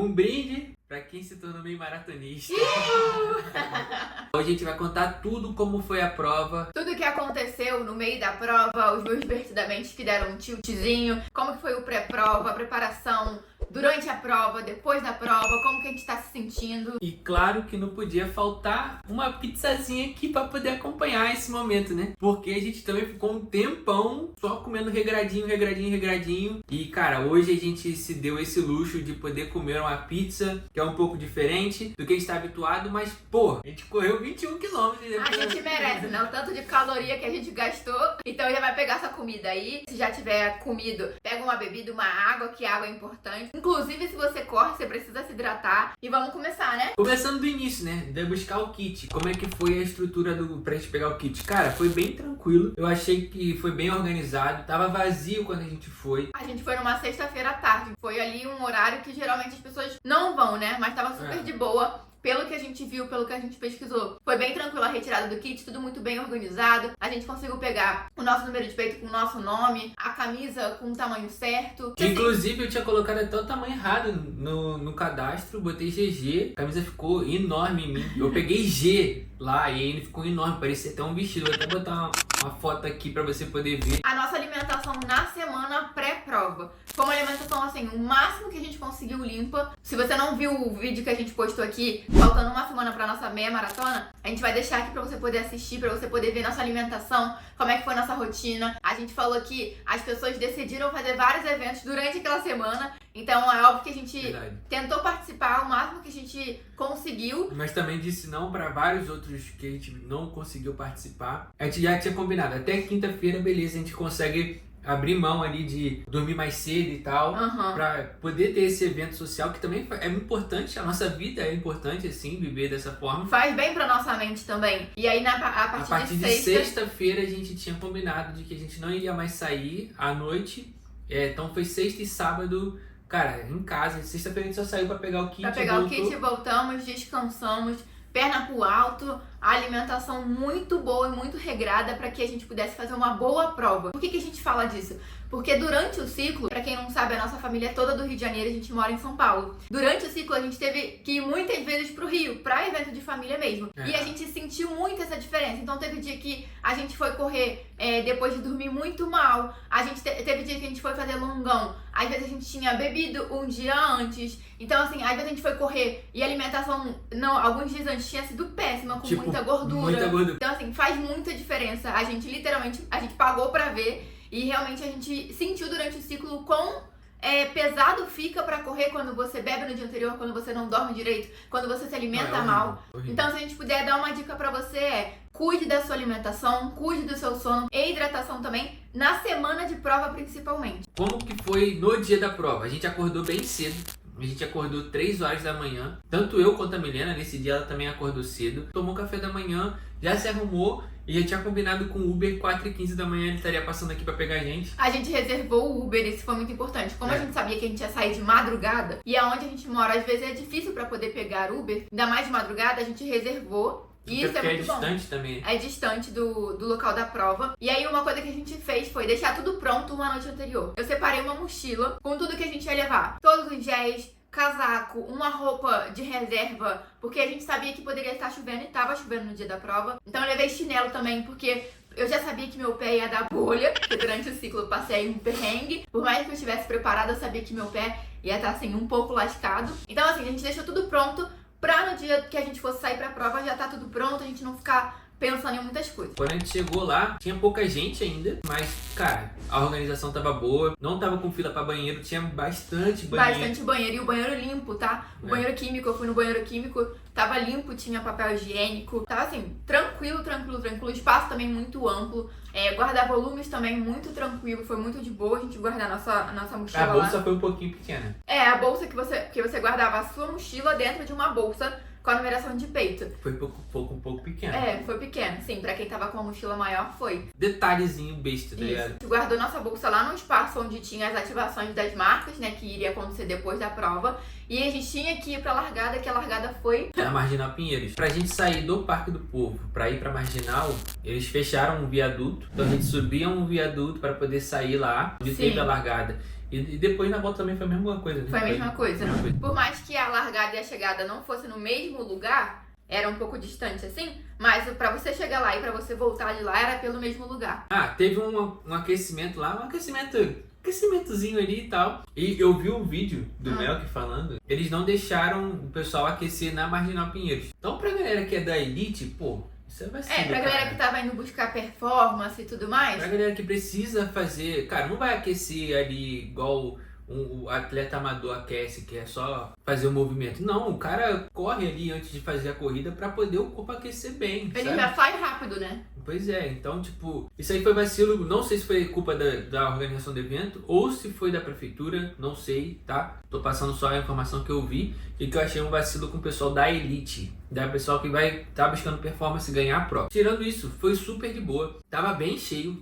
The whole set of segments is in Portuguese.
Um brinde pra quem se tornou meio maratonista. Hoje a gente vai contar tudo como foi a prova. Tudo que aconteceu no meio da prova, os meus divertidamente que deram um tiltzinho, como que foi o pré-prova, a preparação, durante a prova, depois da prova, como que a gente tá se sentindo. E claro que não podia faltar uma pizzazinha aqui pra poder acompanhar esse momento, né? Porque a gente também ficou um tempão só comendo regradinho. E cara, hoje a gente se deu esse luxo de poder comer uma pizza que é um pouco diferente do que a gente tá habituado, mas pô, a gente correu 21 quilômetros. A gente merece, né? O tanto de caloria que a gente gastou. Então já vai pegar sua comida aí. Se já tiver comido, pega uma bebida, uma água, que água é importante. Inclusive, se você corre, você precisa se hidratar. E vamos começar, né? Começando do início, né? De buscar o kit. Como é que foi a estrutura pra gente pegar o kit? Cara, foi bem tranquilo. Eu achei que foi bem organizado. Tava vazio quando a gente foi. A gente foi numa sexta-feira à tarde. Foi ali um horário que geralmente as pessoas não vão, né? Mas tava super de boa. Pelo que a gente viu, pelo que a gente pesquisou, foi bem tranquilo a retirada do kit, tudo muito bem organizado. A gente conseguiu pegar o nosso número de peito com o nosso nome, a camisa com o tamanho certo. Inclusive, eu tinha colocado até o tamanho errado no cadastro, botei GG, a camisa ficou enorme em mim. Eu peguei G lá e ele ficou enorme, parecia até um vestido. Vou até botar uma foto aqui pra você poder ver. A nossa alimentação na semana pré-prova foi uma alimentação assim, o máximo que a gente conseguiu limpa. Se você não viu o vídeo que a gente postou aqui, faltando uma semana pra nossa meia maratona, a gente vai deixar aqui pra você poder assistir, pra você poder ver nossa alimentação, como é que foi nossa rotina. A gente falou que as pessoas decidiram fazer vários eventos durante aquela semana, então é óbvio que a gente tentou participar o máximo que a gente conseguiu. Mas também disse não pra vários outros que a gente não conseguiu participar. A gente já tinha combinado, até quinta-feira, beleza, a gente consegue abrir mão ali de dormir mais cedo e tal, pra poder ter esse evento social, que também é importante, a nossa vida é importante, assim, viver dessa forma. Faz bem pra nossa mente também. E aí, a partir de sexta-feira, a gente tinha combinado de que a gente não iria mais sair à noite, então foi sexta e sábado, cara, em casa. Sexta-feira a gente só saiu pra pegar o kit. Voltamos, descansamos, perna pro alto, a alimentação muito boa e muito regrada para que a gente pudesse fazer uma boa prova. Por que a gente fala disso? Porque durante o ciclo, para quem não sabe, a nossa família é toda do Rio de Janeiro, a gente mora em São Paulo. Durante o ciclo, a gente teve que ir muitas vezes pro Rio, pra evento de família mesmo. E a gente sentiu muito essa diferença. Então teve dia que a gente foi correr depois de dormir muito mal. Teve dia que a gente foi fazer longão. Às vezes a gente tinha bebido um dia antes. Então assim, às vezes a gente foi correr e a alimentação, alguns dias antes tinha sido péssima, com muita gordura. Então assim, faz muita diferença. A gente literalmente, pagou pra ver. E realmente a gente sentiu durante o ciclo quão pesado fica pra correr quando você bebe no dia anterior, quando você não dorme direito, quando você se alimenta mal. Horrível. Então, se a gente puder dar uma dica pra você cuide da sua alimentação, cuide do seu sono e hidratação também, na semana de prova principalmente. Como que foi no dia da prova? A gente acordou bem cedo. A gente acordou 3 horas da manhã. Tanto eu quanto a Milena, nesse dia ela também acordou cedo. Tomou café da manhã, já se arrumou e já tinha combinado com o Uber 4h15 da manhã. Ele estaria passando aqui pra pegar a gente. A gente reservou o Uber, isso foi muito importante. Como a gente sabia que a gente ia sair de madrugada, e aonde a gente mora às vezes é difícil pra poder pegar Uber, ainda mais de madrugada, a gente reservou. E isso é muito bom. É distante também. É distante do local da prova. E aí uma coisa que a gente fez foi deixar tudo pronto uma noite anterior. Eu separei uma mochila com tudo que a gente ia levar. Todos os géis, casaco, uma roupa de reserva, porque a gente sabia que poderia estar chovendo e estava chovendo no dia da prova. Então eu levei chinelo também, porque eu já sabia que meu pé ia dar bolha, porque durante o ciclo eu passei um perrengue. Por mais que eu estivesse preparada, eu sabia que meu pé ia estar assim um pouco lascado. Então assim, a gente deixou tudo pronto pra no dia que a gente fosse sair pra prova já tá tudo pronto, a gente não ficar pensando em muitas coisas. Quando a gente chegou lá, tinha pouca gente ainda, mas, cara, a organização tava boa, não tava com fila pra banheiro, tinha bastante banheiro. Bastante banheiro, e o banheiro limpo, tá? O banheiro químico, eu fui no banheiro químico, tava limpo, tinha papel higiênico, tava assim, tranquilo. O espaço também muito amplo, guarda-volumes também muito tranquilo, foi muito de boa a gente guardar a nossa mochila lá. A bolsa foi um pouquinho pequena. A bolsa que você guardava a sua mochila dentro de uma bolsa com a numeração de peito. Foi um pouco pequeno. Foi pequeno, sim. Pra quem tava com a mochila maior, foi. Detalhezinho besta, tá ligado? A gente guardou nossa bolsa lá no espaço onde tinha as ativações das marcas, né? Que iria acontecer depois da prova. E a gente tinha que ir pra largada, que a largada foi... Na Marginal Pinheiros. Pra gente sair do Parque do Povo pra ir pra Marginal, eles fecharam um viaduto. Então a gente subia um viaduto pra poder sair lá, onde teve a largada. E depois na volta também foi a mesma coisa, né? Foi a mesma coisa. Por mais que a e a chegada não fosse no mesmo lugar, era um pouco distante assim, mas pra você chegar lá e pra você voltar de lá era pelo mesmo lugar. Ah, teve um aquecimento lá, aquecimentozinho ali e tal. E eu vi um vídeo do Melk falando, eles não deixaram o pessoal aquecer na Marginal Pinheiros. Então pra galera que é da Elite, pô, isso é vacilo, pra galera que tava indo buscar performance e tudo mais. Pra galera que precisa fazer, cara, não vai aquecer ali igual o atleta amador aquece, que é só fazer o movimento. Não, o cara corre ali antes de fazer a corrida pra poder o corpo aquecer bem, Ele sabe? já sai rápido, né? Pois é, então, tipo, isso aí foi vacilo, não sei se foi culpa da organização do evento ou se foi da prefeitura, não sei, tá? Tô passando só a informação que eu vi e que eu achei um vacilo com o pessoal da Elite, da pessoal que vai tá buscando performance e ganhar a prova. Tirando isso, foi super de boa, tava bem cheio.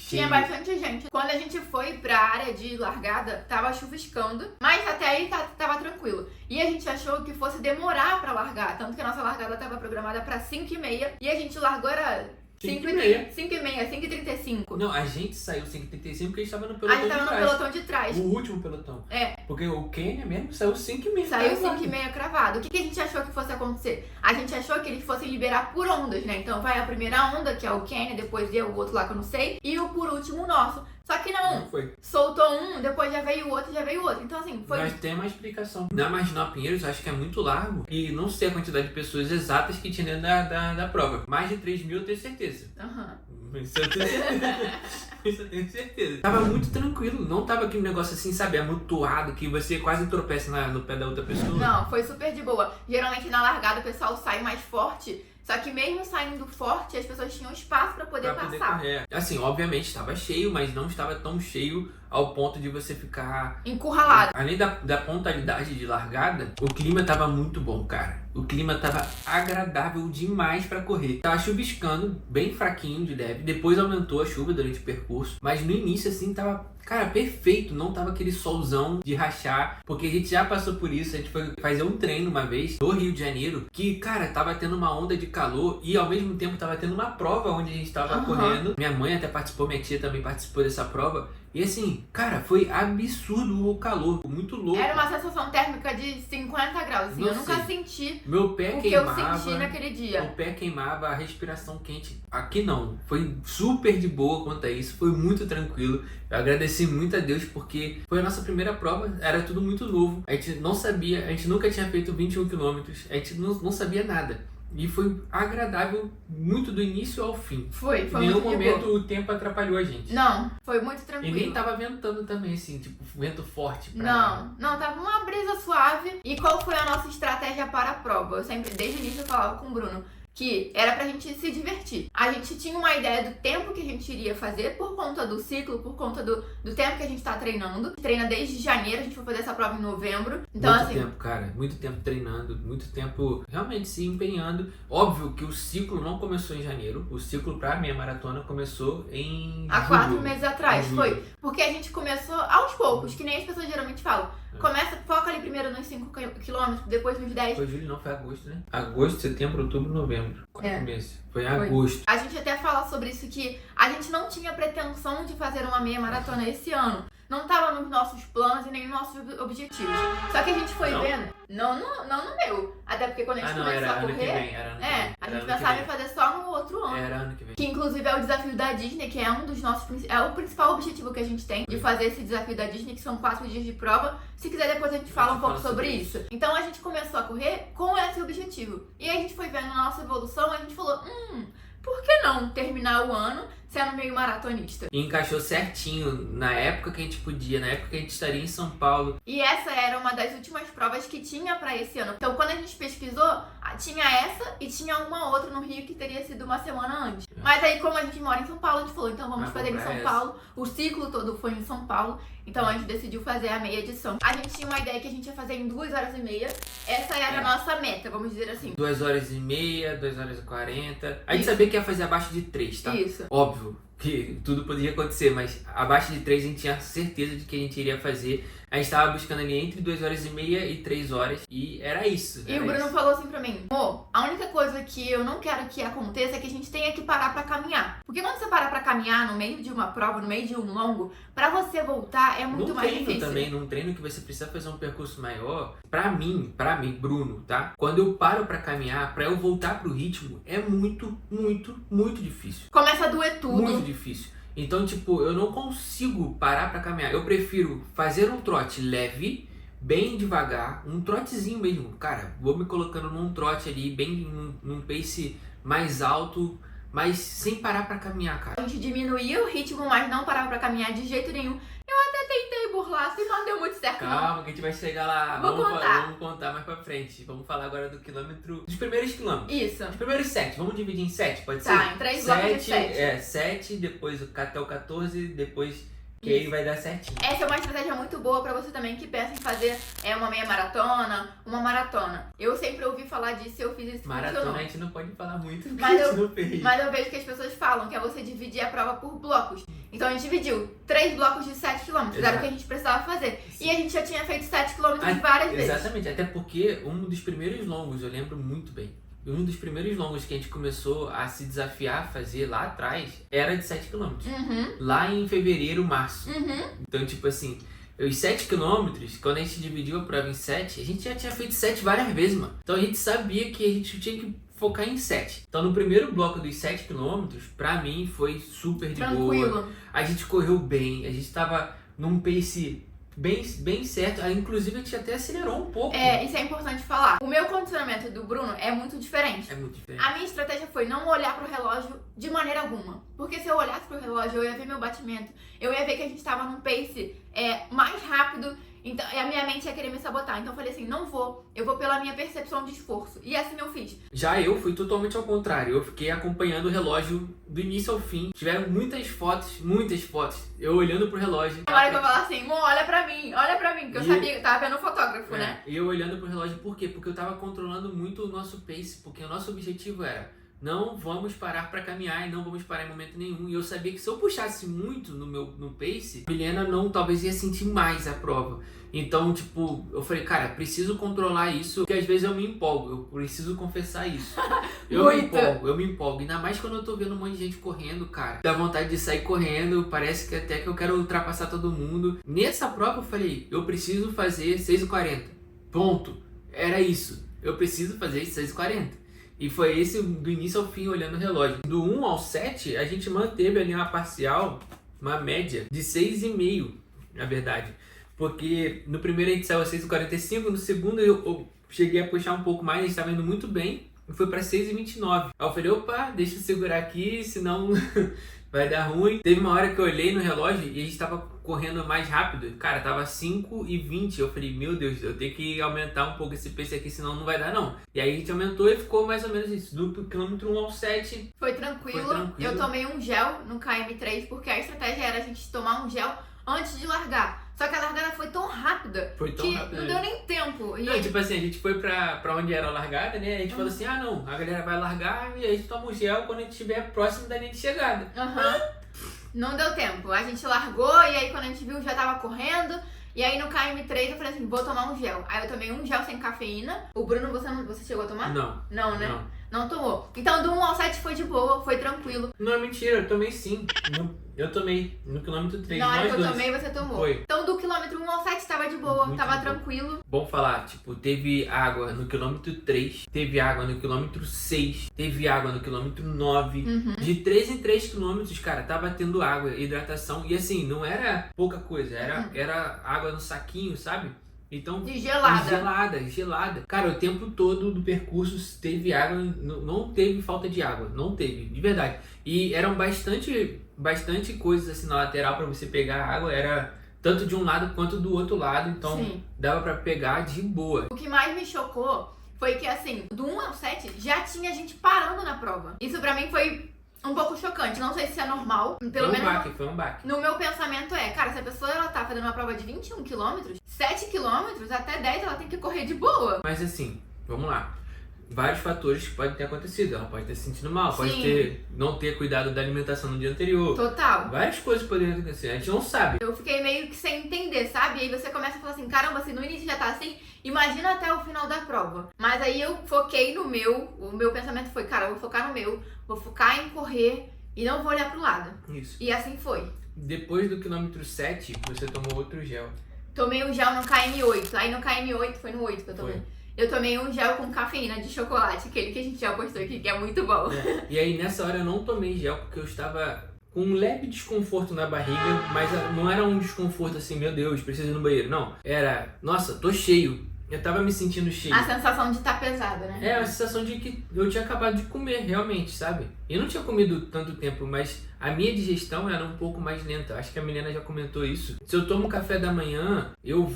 Tinha bastante gente. Quando a gente foi pra área de largada, tava chuviscando, mas até aí tava tranquilo. E a gente achou que fosse demorar pra largar, tanto que a nossa largada tava programada pra 5h30 e a gente largou era 5h30, 5h35. Não, a gente saiu 5h35 porque a gente tava no A pelotão gente tava de no trás. pelotão de trás. O último pelotão. É. Porque o Kenya mesmo saiu 5h30. Saiu 5h30 cravado. O que a gente achou que fosse acontecer? A gente achou que eles fossem liberar por ondas, né? Então vai a primeira onda, que é o Kenya, depois o outro lá que eu não sei, e o por último o nosso. Só que não, foi. Soltou um, depois já veio o outro, já veio o outro. Então assim, foi... Mas tem uma explicação. Na Marginal Pinheiros, acho que é muito largo e não sei a quantidade de pessoas exatas que tinha dentro da prova. Mais de 3 mil eu tenho certeza. Isso eu tenho certeza. Isso eu tenho certeza. Tava muito tranquilo, não tava aquele negócio assim, sabe, amontoado, que você quase tropeça no pé da outra pessoa. Não, foi super de boa. Geralmente na largada o pessoal sai mais forte, só que mesmo saindo forte, as pessoas tinham espaço pra poder passar. Correr. Assim, obviamente estava cheio, mas não estava tão cheio ao ponto de você ficar encurralado. Além da pontualidade de largada, o clima tava muito bom, cara. O clima tava agradável demais pra correr. Tava chuviscando, bem fraquinho de leve. Depois aumentou a chuva durante o percurso. Mas no início, assim, tava, cara, perfeito. Não tava aquele solzão de rachar. Porque a gente já passou por isso. A gente foi fazer um treino uma vez no Rio de Janeiro. Que, cara, tava tendo uma onda de calor. E ao mesmo tempo tava tendo uma prova onde a gente tava correndo. Minha mãe até participou, minha tia também participou dessa prova. E assim, cara, foi absurdo o calor, muito louco. Era uma sensação térmica de 50 graus, assim. Eu nunca senti meu pé o que queimava, eu senti naquele dia. O pé queimava, a respiração quente. Aqui não, foi super de boa quanto a isso, foi muito tranquilo. Eu agradeci muito a Deus porque foi a nossa primeira prova, era tudo muito novo. A gente não sabia, a gente nunca tinha feito 21 quilômetros, a gente não sabia nada. E foi agradável muito do início ao fim. Foi Em nenhum muito momento o tempo atrapalhou a gente. Não, foi muito tranquilo. E nem tava ventando também, assim, tipo, vento forte. Não, tava uma brisa suave. E qual foi a nossa estratégia para a prova? Eu sempre, desde o início, eu falava com o Bruno que era pra gente se divertir. A gente tinha uma ideia do tempo que a gente iria fazer por conta do ciclo, por conta do tempo que a gente tá treinando. Treina desde janeiro, a gente foi fazer essa prova em novembro. Então, muito assim... tempo, cara. Muito tempo treinando, muito tempo realmente se empenhando. Óbvio que o ciclo não começou em janeiro. O ciclo pra minha maratona começou em há 4 meses atrás, julho. foi. Porque a gente começou aos poucos, que nem as pessoas geralmente falam. Começa, foca ali primeiro nos 5 km, depois nos 10. Foi julho, não, foi agosto, né? Agosto, setembro, outubro, novembro. 4 meses. Foi em agosto. A gente até fala sobre isso, que a gente não tinha pretensão de fazer uma meia maratona esse ano. Não tava nos nossos planos e nem nos nossos objetivos. Só que a gente foi vendo... Não no meu. Até porque quando a gente começou a correr... A gente pensava em fazer só no outro ano. Era ano que vem. Que inclusive é o desafio da Disney, que é um dos nossos... É o principal objetivo que a gente tem de fazer esse desafio da Disney, que são 4 dias de prova. Se quiser, depois a gente fala um pouco sobre isso. Então a gente começou a correr com esse objetivo. E aí a gente foi vendo a nossa evolução e a gente falou... por que não terminar o ano sendo meio maratonista? E encaixou certinho na época que a gente podia, na época que a gente estaria em São Paulo. E essa era uma das últimas provas que tinha pra esse ano. Então quando a gente pesquisou, tinha essa e tinha uma outra no Rio que teria sido uma semana antes. Mas aí como a gente mora em São Paulo, a gente falou, então vamos fazer em São Paulo. O ciclo todo foi em São Paulo. Então a gente decidiu fazer a meia edição. A gente tinha uma ideia que a gente ia fazer em 2h30. Essa era a nossa meta, vamos dizer assim. 2h30, 2h40. A gente sabia que ia fazer abaixo de 3, tá? Isso. Óbvio que tudo poderia acontecer, mas abaixo de 3 a gente tinha certeza de que a gente iria fazer. A gente tava buscando ali entre 2h30 e 3 horas. E era isso. E o Bruno falou assim pra mim: amor, a única coisa que eu não quero que aconteça é que a gente tenha que parar pra caminhar. Porque quando você para pra caminhar no meio de uma prova, no meio de um longo, pra você voltar é muito mais difícil. Também, num treino que você precisa fazer um percurso maior, pra mim, Bruno, tá? Quando eu paro pra caminhar, pra eu voltar pro ritmo, é muito, muito, muito difícil. Começa a doer tudo. Muito difícil. Então, tipo, eu não consigo parar pra caminhar. Eu prefiro fazer um trote leve, bem devagar, um trotezinho mesmo. Cara, vou me colocando num trote ali, bem num pace mais alto, mas sem parar pra caminhar, cara. A gente diminuía o ritmo, mas não parava pra caminhar de jeito nenhum. Eu até tentei burlar, assim, mas não deu muito certo. Calma, que a gente vai chegar lá. Vamos contar mais pra frente. Vamos falar agora do quilômetro. Dos primeiros quilômetros. Isso. Dos primeiros 7. Vamos dividir em 7, pode ser? Tá, em 3 blocos de 7. 7, depois até o 14, depois. Que aí vai dar certinho. Essa é uma estratégia muito boa pra você também que pensa em fazer uma meia maratona, uma maratona. Eu sempre ouvi falar disso e eu fiz isso. Maratona a gente não pode falar muito, porque mas a gente não fez. Mas eu vejo que as pessoas falam que é você dividir a prova por blocos. Então a gente dividiu 3 blocos de 7 km, era o que a gente precisava fazer. Sim. E a gente já tinha feito 7 km várias vezes. Exatamente, até porque um dos primeiros longos, eu lembro muito bem. Um dos primeiros longos que a gente começou a se desafiar a fazer lá atrás era de 7 km. Lá em fevereiro, março. Então, tipo assim, os 7 km, quando a gente dividiu a prova em 7, a gente já tinha feito 7 várias vezes, mano. Então a gente sabia que a gente tinha que focar em 7. Então no primeiro bloco dos 7 km, pra mim foi super de boa. A gente correu bem, a gente tava num pace bem certo, inclusive a gente até acelerou um pouco. Isso é importante falar. O meu condicionamento do Bruno é muito diferente. É muito diferente. A minha estratégia foi não olhar pro relógio de maneira alguma. Porque se eu olhasse pro relógio, eu ia ver meu batimento, eu ia ver que a gente tava num pace mais rápido, então a minha mente ia querer me sabotar. Então eu falei assim, não vou, eu vou pela minha percepção de esforço. E assim eu fiz. Já eu fui totalmente ao contrário, eu fiquei acompanhando o relógio do início ao fim. Tiveram muitas fotos, eu olhando pro relógio. Na hora que eu falar assim, amor, olha pra mim, porque eu sabia que eu tava vendo o fotógrafo, né? E eu olhando pro relógio, por quê? Porque eu tava controlando muito o nosso pace, porque o nosso objetivo era: não vamos parar pra caminhar e não vamos parar em momento nenhum. E eu sabia que se eu puxasse muito no pace, a Milena talvez ia sentir mais a prova. Então, tipo, eu falei, cara, preciso controlar isso, porque às vezes eu me empolgo, eu preciso confessar isso. Eu me empolgo, ainda mais quando eu tô vendo um monte de gente correndo, cara. Dá vontade de sair correndo, parece que até que eu quero ultrapassar todo mundo. Nessa prova eu falei, eu preciso fazer 6h40. Ponto. Era isso. Eu preciso fazer 6h40. E foi esse do início ao fim, olhando o relógio. Do 1 ao 7, a gente manteve ali uma parcial, uma média de 6,5, na verdade. Porque no primeiro a gente saiu a 6h45, no segundo eu cheguei a puxar um pouco mais, a gente estava indo muito bem, e foi para 6h29. Aí eu falei, opa, deixa eu segurar aqui, senão vai dar ruim. Teve uma hora que eu olhei no relógio e a gente tava correndo mais rápido. Cara, tava 5h20. Eu falei, meu Deus, eu tenho que aumentar um pouco esse pace aqui, senão não vai dar não. E aí a gente aumentou e ficou mais ou menos isso. Do quilômetro 1 ao 7. Foi tranquilo. Eu tomei um gel no KM3, porque a estratégia era a gente tomar um gel antes de largar. Só que a largada foi tão rápida que não deu nem tempo. E tipo assim, a gente foi pra onde era a largada, né? A gente falou assim, não, a galera vai largar e a gente toma um gel quando a gente estiver próximo da linha de chegada. Não deu tempo. A gente largou e aí quando a gente viu já tava correndo. E aí no KM3 eu falei assim, vou tomar um gel. Aí eu tomei um gel sem cafeína. O Bruno, você chegou a tomar? Não. Não, né? Não tomou. Então do 1 ao 7 foi de boa, foi tranquilo. Não, mentira, eu tomei sim. Eu tomei no quilômetro 3. Na hora que eu tomei, você tomou. Foi. Então do quilômetro 1 ao 7 tava de boa, tava tranquilo. Bom falar, tipo, teve água no quilômetro 3, teve água no quilômetro 6, teve água no quilômetro 9. De 3 em 3 quilômetros, cara, tava tendo água, hidratação. E assim, não era pouca coisa, era água no saquinho, sabe? Então, gelada. Cara, o tempo todo do percurso teve água, não teve falta de água, não teve, de verdade. E eram bastante coisas assim na lateral pra você pegar a água, era tanto de um lado quanto do outro lado, então dava pra pegar de boa. O que mais me chocou foi que assim, do 1 ao 7 já tinha gente parando na prova. Isso pra mim foi um pouco chocante, não sei se é normal, pelo menos foi um baque. No meu pensamento cara, se a pessoa ela tá fazendo uma prova de 21 km, 7 km até 10 ela tem que correr de boa. Mas assim, vamos lá. vários fatores que podem ter acontecido. Ela pode ter se sentindo mal, pode Sim. não ter cuidado da alimentação no dia anterior. Total. Várias coisas poderiam acontecer, a gente não sabe. Eu fiquei meio que sem entender, sabe? E aí você começa a falar assim, caramba, se no início já tá assim, imagina até o final da prova. Mas aí eu foquei no meu, o meu pensamento foi, cara, eu vou focar no meu, vou focar em correr e não vou olhar pro lado. Isso. E assim foi. Depois do quilômetro 7, você tomou outro gel. Tomei um gel no KM8, aí no KM8, foi no 8 que eu tomei. Foi. Eu tomei um gel com cafeína de chocolate, aquele que a gente já postou aqui, que é muito bom. E aí nessa hora eu não tomei gel porque eu estava com um leve desconforto na barriga, mas não era um desconforto assim, meu Deus, preciso ir no banheiro. Não, era, nossa, tô cheio. Eu tava me sentindo cheio. A sensação de estar pesado, né? É, a sensação de que eu tinha acabado de comer, realmente, sabe? Eu não tinha comido tanto tempo, mas a minha digestão era um pouco mais lenta. Acho que a Milena já comentou isso. Se eu tomo café da manhã, eu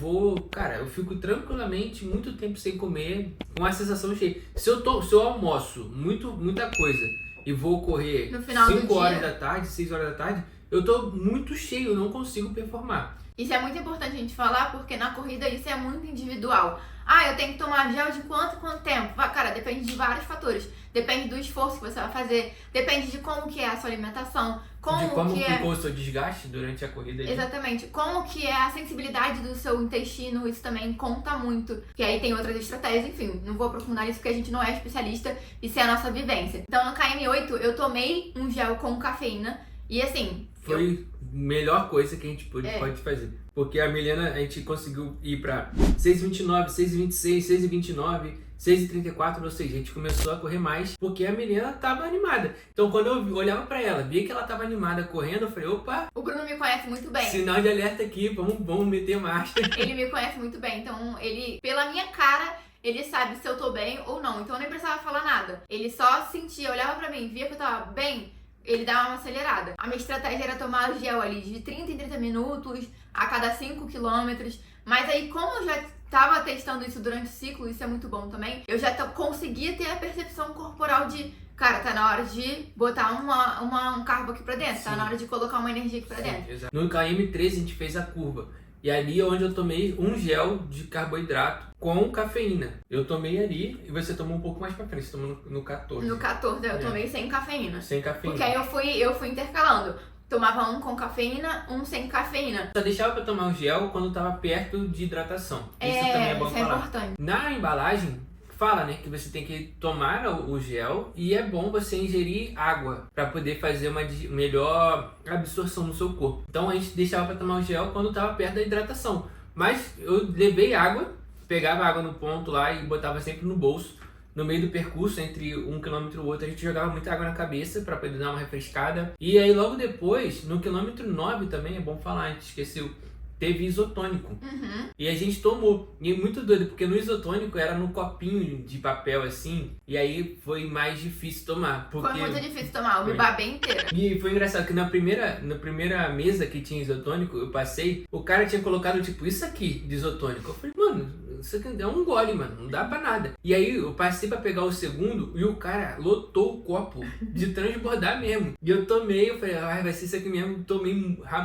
fico tranquilamente muito tempo sem comer, com a sensação cheia. Se eu almoço muita coisa e vou correr No final do 5 horas dia. da tarde, 6 horas da tarde, eu tô muito cheio, eu não consigo performar. Isso é muito importante a gente falar, porque na corrida isso é muito individual. Ah, eu tenho que tomar gel de quanto tempo? Cara, depende de vários fatores. Depende do esforço que você vai fazer, depende de como que é a sua alimentação, De como que é... ficou o seu desgaste durante a corrida. Exatamente. Como que é a sensibilidade do seu intestino, isso também conta muito. Que aí tem outras estratégias, enfim, não vou aprofundar nisso porque a gente não é especialista, isso é a nossa vivência. Então no KM8 eu tomei um gel com cafeína e assim... Foi a melhor coisa que a gente pode fazer. Porque a Milena, a gente conseguiu ir pra 6,29, 6,26, 6,29, 6,34, ou seja, a gente começou a correr mais porque a Milena tava animada. Então quando eu olhava pra ela, via que ela tava animada correndo, eu falei, opa, O Bruno me conhece muito bem. sinal de alerta aqui, vamos meter marcha. Ele me conhece muito bem, então ele, pela minha cara, ele sabe se eu tô bem ou não. Então eu nem precisava falar nada. Ele só sentia, olhava pra mim, via que eu tava bem, ele dava uma acelerada. A minha estratégia era tomar o gel ali de 30 em 30 minutos, a cada 5 quilômetros. Mas aí, como eu já tava testando isso durante o ciclo, isso é muito bom também, eu já conseguia ter a percepção corporal de, cara, tá na hora de botar um carbo aqui pra dentro, tá na hora de colocar uma energia aqui pra dentro. Exato. No KM13 a gente fez a curva. E ali é onde eu tomei um gel de carboidrato com cafeína. Eu tomei ali e você tomou um pouco mais pra frente, você tomou no 14. No 14 eu tomei sem cafeína. Sem cafeína. Porque aí eu fui intercalando. Tomava um com cafeína, um sem cafeína. Só deixava pra tomar o gel quando tava perto de hidratação. Isso também é bom isso falar. é importante. Na embalagem, fala, né, que você tem que tomar o gel e é bom você ingerir água para poder fazer uma melhor absorção no seu corpo. Então a gente deixava para tomar o gel quando estava perto da hidratação. Mas eu levei água, pegava água no ponto lá e botava sempre no bolso. No meio do percurso, entre um quilômetro e o outro, a gente jogava muita água na cabeça para poder dar uma refrescada. E aí logo depois, no quilômetro 9 também, é bom falar, a gente esqueceu, teve isotônico. Uhum. E a gente tomou. E é muito doido, porque no isotônico era no copinho de papel assim, e aí foi mais difícil tomar. Porque... Foi muito difícil tomar, eu me babei inteira. E foi engraçado que na primeira mesa que tinha isotônico, eu passei, o cara tinha colocado tipo isso aqui de isotônico. Eu falei, mano, isso aqui é um gole, mano, não dá pra nada. E aí eu passei pra pegar o segundo e o cara lotou o copo de transbordar mesmo. E eu tomei, eu falei, vai ser isso aqui mesmo. Tomei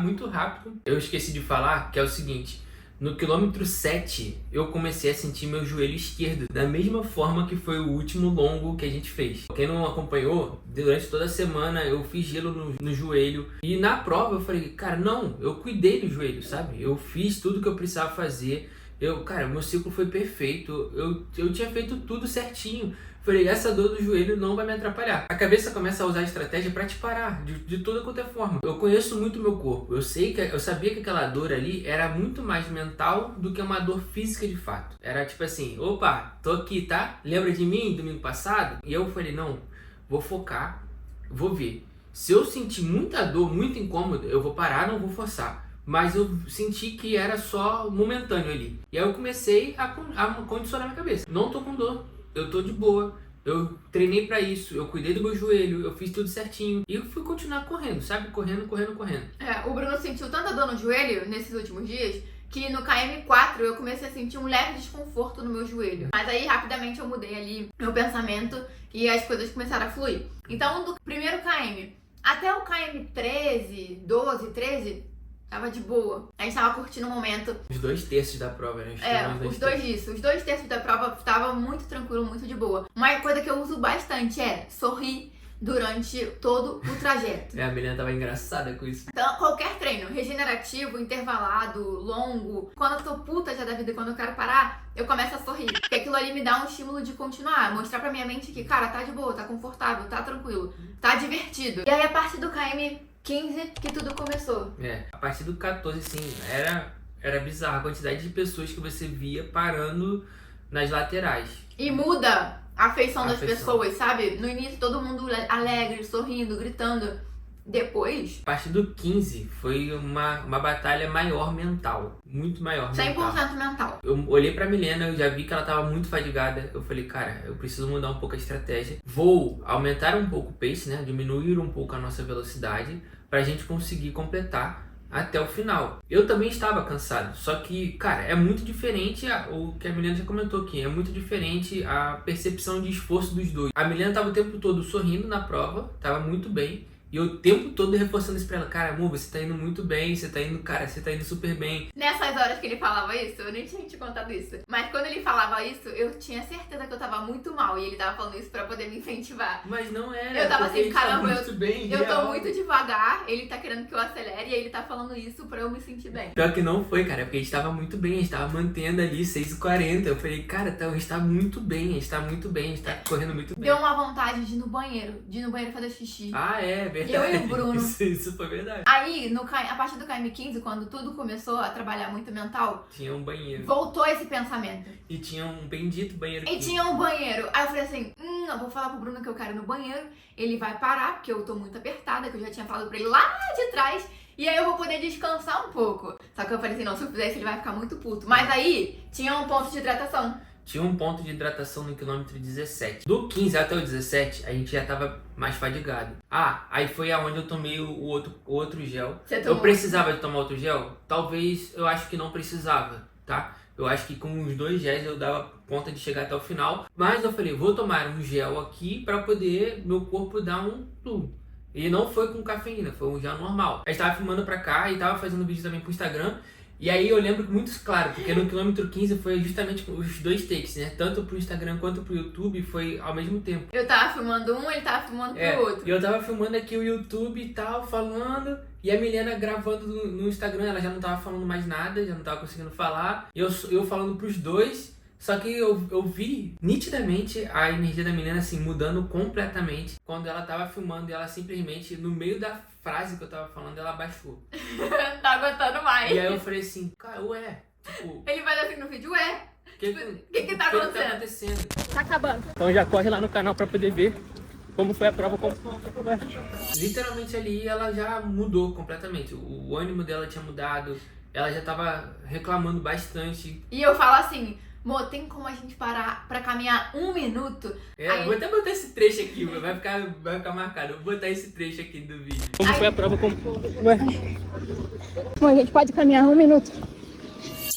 muito rápido. Eu esqueci de falar que é o seguinte, no quilômetro 7 eu comecei a sentir meu joelho esquerdo, da mesma forma que foi o último longo que a gente fez. Quem não acompanhou, durante toda a semana eu fiz gelo no joelho e na prova eu falei, cara, não, eu cuidei do joelho, sabe? Eu fiz tudo que eu precisava fazer. Cara, meu ciclo foi perfeito, eu tinha feito tudo certinho. Falei, essa dor do joelho não vai me atrapalhar. A cabeça começa a usar a estratégia pra te parar, de toda qualquer forma. Eu conheço muito meu corpo, eu sabia que aquela dor ali era muito mais mental do que uma dor física de fato. Era tipo assim, opa, tô aqui, tá? Lembra de mim, domingo passado? E eu falei, não, vou focar, vou ver. Se eu sentir muita dor, muito incômodo, eu vou parar, não vou forçar. Mas eu senti que era só momentâneo ali. E aí eu comecei a condicionar minha cabeça. Não tô com dor, eu tô de boa. Eu treinei pra isso, eu cuidei do meu joelho, eu fiz tudo certinho. E eu fui continuar correndo, sabe? Correndo. O Bruno sentiu tanta dor no joelho nesses últimos dias que no KM4 eu comecei a sentir um leve desconforto no meu joelho. Mas aí rapidamente eu mudei ali meu pensamento e as coisas começaram a fluir. Então do primeiro KM até o KM 13, 12, 13... Tava de boa. A gente tava curtindo o momento. Os 2/3 da prova, né? Os 2/3 da prova tava muito tranquilo, muito de boa. Uma coisa que eu uso bastante é sorrir durante todo o trajeto. A Milena tava engraçada com isso. Então, qualquer treino, regenerativo, intervalado, longo, quando eu tô puta já da vida, quando eu quero parar, eu começo a sorrir. Porque aquilo ali me dá um estímulo de continuar, mostrar pra minha mente que, cara, tá de boa, tá confortável, tá tranquilo, tá divertido. E aí, a partir do KM 15 que tudo começou. A partir do 14, assim, era bizarro a quantidade de pessoas que você via parando nas laterais. E muda a feição das pessoas, sabe? No início todo mundo alegre, sorrindo, gritando. Depois... A partir do 15 foi uma batalha maior mental. Muito maior 100% mental. Eu olhei pra Milena, eu já vi que ela tava muito fadigada. Eu falei, cara, eu preciso mudar um pouco a estratégia. Vou aumentar um pouco o pace, né? Diminuir um pouco a nossa velocidade pra gente conseguir completar até o final. Eu também estava cansado, só que, cara, é muito diferente o que a Milena já comentou aqui, é muito diferente a percepção de esforço dos dois. A Milena estava o tempo todo sorrindo na prova, estava muito bem, e eu o tempo todo reforçando isso pra ela, cara, amor, você tá indo muito bem, você tá indo super bem. Nessas horas que ele falava isso, eu nem tinha te contado isso, mas quando ele falava isso, eu tinha certeza que eu tava muito mal, e ele tava falando isso pra poder me incentivar. Mas não era, eu tava assim, caramba, eu tô real. muito devagar, ele tá querendo que eu acelere, e ele tá falando isso pra eu me sentir bem. Pior que não foi, cara, porque a gente tava muito bem, a gente tava mantendo ali 6h40, eu falei, cara, a gente tá muito bem, a gente tá correndo muito bem. Deu uma vontade de ir no banheiro fazer xixi. Ah, é verdade. Eu e o Bruno. Isso foi verdade. Aí, a partir do KM15, quando tudo começou a trabalhar muito mental, tinha um banheiro. Voltou esse pensamento. E tinha um bendito banheiro. E tinha um banheiro. Aí eu falei assim, eu vou falar pro Bruno que eu quero ir no banheiro. Ele vai parar, porque eu tô muito apertada, que eu já tinha falado pra ele lá de trás. E aí eu vou poder descansar um pouco. Só que eu falei assim, não, se eu fizer isso ele vai ficar muito puto. Mas aí, tinha um ponto de hidratação. Tinha um ponto de hidratação no quilômetro 17. Do 15 até o 17, a gente já tava mais fadigado. Aí foi aonde eu tomei o outro gel. Eu precisava de tomar outro gel? Talvez, eu acho que não precisava, tá? Eu acho que com os 2 géis eu dava conta de chegar até o final. Mas eu falei, vou tomar um gel aqui pra poder meu corpo dar um plum. E não foi com cafeína, foi um gel normal. A gente tava filmando pra cá e tava fazendo vídeo também pro Instagram. E aí eu lembro muito claro, porque no quilômetro 15 foi justamente os 2 takes, né? Tanto pro Instagram quanto pro YouTube foi ao mesmo tempo. Eu tava filmando um, ele tava filmando pro outro. E eu tava filmando aqui o YouTube e tal, falando. E a Milena gravando no Instagram, ela já não tava falando mais nada, já não tava conseguindo falar. E eu falando pros dois. Só que eu vi nitidamente a energia da Milena assim, mudando completamente. Quando ela tava filmando e ela simplesmente, no meio da frase que eu tava falando, ela baixou. Tá aguentando mais. E aí eu falei assim, cara, ué, tipo... Ele vai assim no vídeo, ué, o que tá acontecendo? Tá acabando. Então já corre lá no canal pra poder ver como foi a prova. Literalmente ali ela já mudou completamente. O ânimo dela tinha mudado, ela já tava reclamando bastante. E eu falo assim... Amor, tem como a gente parar pra caminhar 1 minuto? Aí... Vou até botar esse trecho aqui, vai ficar marcado. Vou botar esse trecho aqui do vídeo. Como foi a prova? Bom, a gente pode caminhar 1 minuto.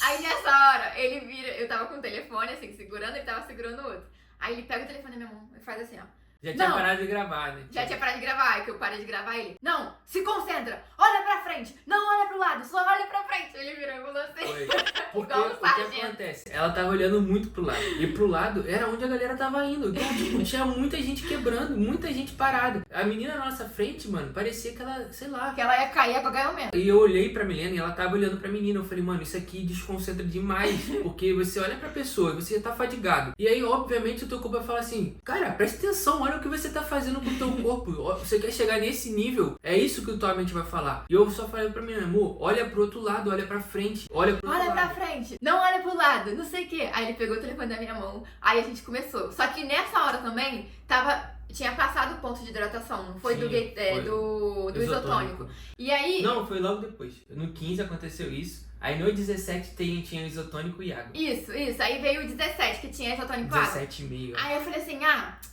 Aí nessa hora, ele vira... Eu tava com o telefone assim, segurando, ele tava segurando o outro. Aí ele pega o telefone na minha mão e faz assim, ó. Já tinha parado de gravar, né? Já tinha parado de gravar, que eu parei de gravar ele. Não, se concentra, olha pra frente, não olha pro lado, só olha pra frente. Ele virou e falou assim. Foi. Porque o que acontece? Ela tava olhando muito pro lado. E pro lado era onde a galera tava indo. Então, tipo, tinha muita gente quebrando, muita gente parada. A menina na nossa frente, mano, parecia que ela, sei lá. Que ela ia cair a qualquer momento. E eu olhei pra Milena e ela tava olhando pra menina. Eu falei, mano, isso aqui desconcentra demais. Porque você olha pra pessoa e você já tá fadigado. E aí, obviamente, o teu corpo vai falar assim, cara, presta atenção, olha o que você tá fazendo com o teu corpo. Você quer chegar nesse nível? É isso que a tua mente vai falar. E eu só falei pra menina, amor, olha pro outro lado, olha pra frente. Olha pro outro lado. Olha pra frente, não olha pro lado, não sei o que. Aí ele pegou o telefone da minha mão, aí a gente começou. Só que nessa hora também, tinha passado o ponto de hidratação, não foi? Sim, do isotônico. E aí... Não, foi logo depois. No 15 aconteceu isso. Aí no 17 tinha isotônico e água. Isso. Aí veio o 17, que tinha isotônico e água. 17,5. Aí eu falei assim,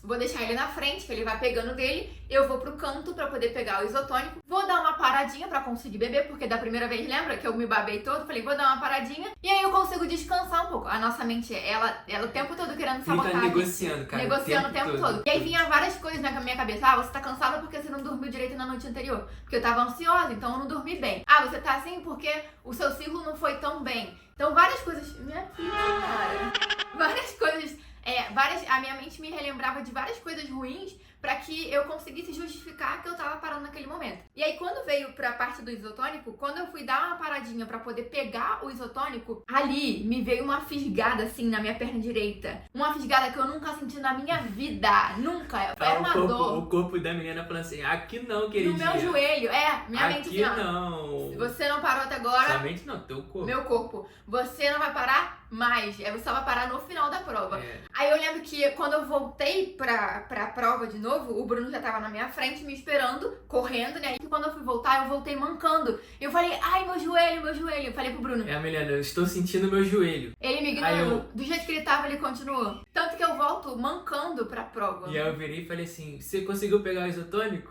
vou deixar ele na frente, que ele vai pegando dele, eu vou pro canto pra poder pegar o isotônico, vou dar uma paradinha pra conseguir beber, porque da primeira vez, lembra que eu me babei todo? Falei, vou dar uma paradinha, e aí eu consigo descansar um pouco. A nossa mente, ela o tempo todo querendo sabotar. Fica negociando, cara. Negociando o tempo todo. E aí vinha várias coisas na minha cabeça. Você tá cansada porque você não dormiu direito na noite anterior. Porque eu tava ansiosa, então eu não dormi bem. Você tá assim porque o seu ciclo não foi tão bem. Então várias coisas... Minha filha, cara. Várias coisas... a minha mente me relembrava de várias coisas ruins pra que eu conseguisse justificar que eu tava parando naquele momento. E aí quando veio pra parte do isotônico, quando eu fui dar uma paradinha pra poder pegar o isotônico, ali me veio uma fisgada assim na minha perna direita. Uma fisgada que eu nunca senti na minha vida. Nunca. Era uma dor. O corpo da menina falando assim, aqui não, queridinha. No meu joelho. Minha mente aqui assim, não. Você não parou até agora. Sua mente não, teu corpo. Meu corpo. Você não vai parar mais. Você só vai parar no final da prova. Aí eu lembro que quando eu voltei pra prova de novo, o Bruno já tava na minha frente me esperando, correndo, né? E quando eu fui voltar, eu voltei mancando. Eu falei, ai, meu joelho. Eu falei pro Bruno. Milena, eu estou sentindo meu joelho. Ele me ignorou. Do jeito que ele tava, ele continuou. Tanto que eu volto mancando pra prova. E aí eu virei e falei assim, você conseguiu pegar o isotônico?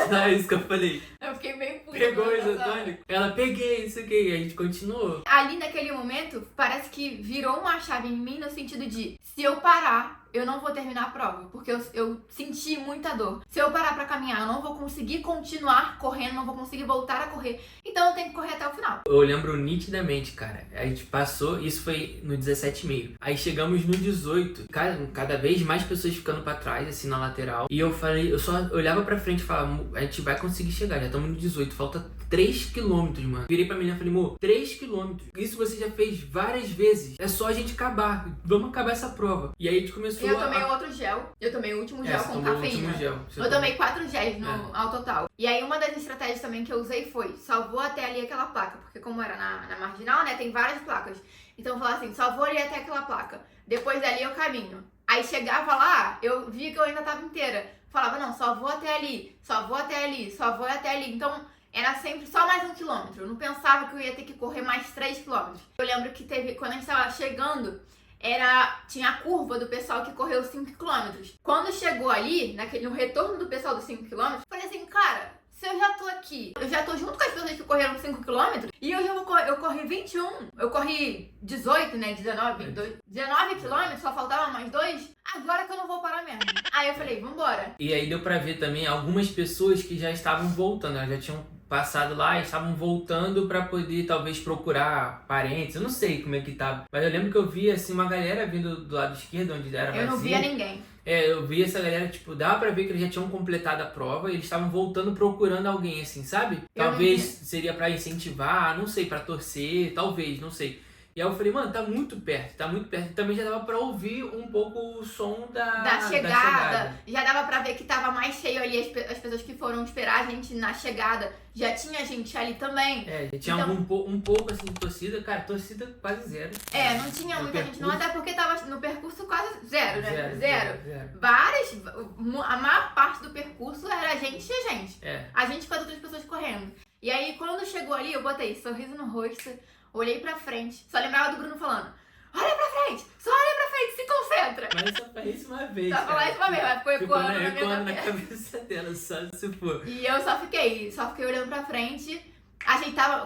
Não é isso que eu falei. Eu fiquei bem puta. Pegou o isotônico? Ela, peguei, isso aqui. E a gente continuou. Ali naquele momento, parece que virou uma chave em mim no sentido de, se eu parar, eu não vou terminar a prova, porque eu senti muita dor. Se eu parar pra caminhar, eu não vou conseguir continuar correndo, não vou conseguir voltar a correr. Então eu tenho que correr até o final. Eu lembro nitidamente, cara. A gente passou, isso foi no 17,5. Aí chegamos no 18. Cada vez mais pessoas ficando pra trás, assim, na lateral. E eu falei, eu só olhava pra frente e falava, a gente vai conseguir chegar, já estamos no 18, falta 3 quilômetros, mano. Virei pra menina e falei, amor, 3 quilômetros. Isso você já fez várias vezes. É só a gente acabar. Vamos acabar essa prova. E aí a gente começou eu tomei outro gel. Eu tomei o último gel com cafeína. Eu tomei 4 géis ao total. E aí uma das estratégias também que eu usei foi, só vou até ali aquela placa. Porque como era na marginal, né, tem várias placas. Então eu falava assim, só vou ali até aquela placa. Depois dali eu caminho. Aí chegava lá, eu via que eu ainda tava inteira. Falava, não, só vou até ali, só vou até ali, só vou até ali. Então era sempre só mais 1 quilômetro. Eu não pensava que eu ia ter que correr mais 3 quilômetros. Eu lembro que quando a gente tava chegando, tinha a curva do pessoal que correu 5 km. Quando chegou ali, no retorno do pessoal dos 5 km, falei assim, cara, se eu já tô aqui, eu já tô junto com as pessoas que correram 5 km, e eu corri 21, eu corri 18, né, 19 km, só faltava mais 2, agora que eu não vou parar mesmo. Aí eu falei, vambora. E aí deu pra ver também algumas pessoas que já estavam voltando, elas já tinham passado lá e estavam voltando pra poder talvez procurar parentes, eu não sei como é que tava, mas eu lembro que eu vi assim uma galera vindo do lado esquerdo, onde era vazio. Eu não via ninguém. Eu vi essa galera, tipo, dava pra ver que eles já tinham completado a prova e eles estavam voltando procurando alguém, assim, sabe? Talvez seria pra incentivar, não sei, pra torcer, talvez, não sei. E aí eu falei, mano, tá muito perto. E também já dava pra ouvir um pouco o som da chegada. Já dava pra ver que tava mais cheio ali, as pessoas que foram esperar a gente na chegada. Já tinha gente ali também. Já tinha então, um pouco assim de torcida. Cara, torcida quase zero. Não tinha muita gente não, até porque tava no percurso quase zero, né? Zero. A maior parte do percurso era a gente e a gente. A gente com as outras pessoas correndo. E aí, quando chegou ali, eu botei sorriso no rosto, olhei pra frente, só lembrava do Bruno falando, olha pra frente, só olha pra frente, se concentra. Mas só falei isso uma vez, Só falei isso uma vez, mas ficou ecoando na cabeça dela, só se for. E eu só fiquei olhando pra frente,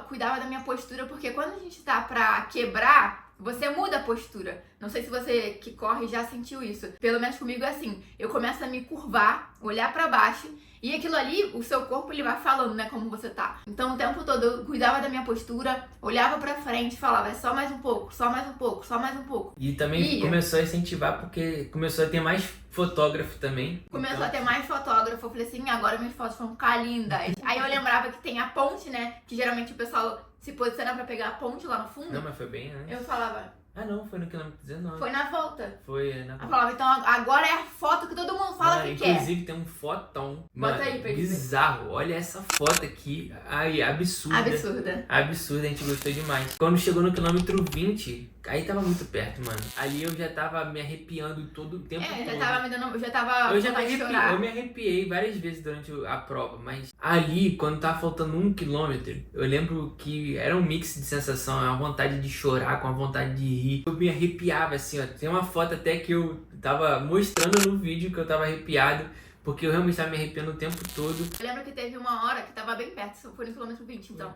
cuidava da minha postura, porque quando a gente tá pra quebrar, você muda a postura. Não sei se você que corre já sentiu isso. Pelo menos comigo é assim, eu começo a me curvar, olhar pra baixo, e aquilo ali, o seu corpo, ele vai falando, né, como você tá. Então, o tempo todo, eu cuidava da minha postura, olhava pra frente e falava, é só mais um pouco, só mais um pouco, só mais um pouco. E também começou a incentivar, porque começou a ter mais fotógrafo também. Começou a ter mais fotógrafo, eu falei assim, agora minhas fotos vão ficar lindas. Aí eu lembrava que tem a ponte, né, que geralmente o pessoal se posiciona pra pegar a ponte lá no fundo. Não, mas foi bem antes. Eu falava... Ah, não, foi no quilômetro 19. Foi na volta. Foi na A prova. Então agora é a foto que todo mundo fala Mano, que quer. inclusive tem um fotão, Bota mano, aí pra gente ver. bizarro. Olha essa foto aqui. Ai, absurda. Absurda. Absurda, a gente gostou demais. Quando chegou no quilômetro 20, aí tava muito perto, mano. Ali eu já tava me arrepiando todo o tempo todo. Eu já tava chorar. Eu me arrepiei várias vezes durante a prova, mas ali, quando tava faltando 1 quilômetro, eu lembro que era um mix de sensação, a vontade de chorar com a vontade de rir. Eu me arrepiava assim, ó. Tem uma foto até que eu tava mostrando no vídeo que eu tava arrepiado, porque eu realmente tava me arrepiando o tempo todo. Eu lembro que teve uma hora que tava bem perto, foi no quilômetro 20, então.